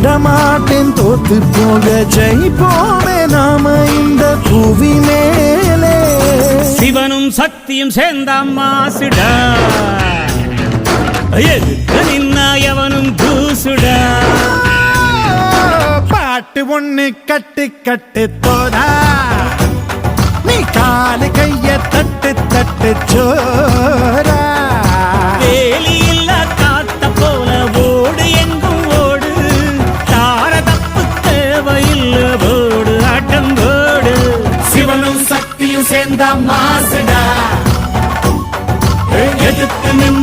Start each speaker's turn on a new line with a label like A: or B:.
A: விடமாட்டேன் தோத்து போக ஜெயிப்போமே நாம இந்த புவி மேலே.
B: சிவனும் சக்தியும் சேர்ந்த மாசுடா, எதுக்கு நின்னா எவனும் தூசுடா.
A: பாட்டு ஒண்ணு கட்டு கட்டு தோடா, நீ காலு கைய தட்டு தட்டு சோரா.
B: வேலி இல்ல காத்த போல ஓடு எங்கும் ஓடு, தார தப்பு தேவையில்ல போடு ஆட்டம் போடு.
A: சிவனும் சக்தியும் சேர்ந்த மாசுடா,
B: எதுக்கு நின்னா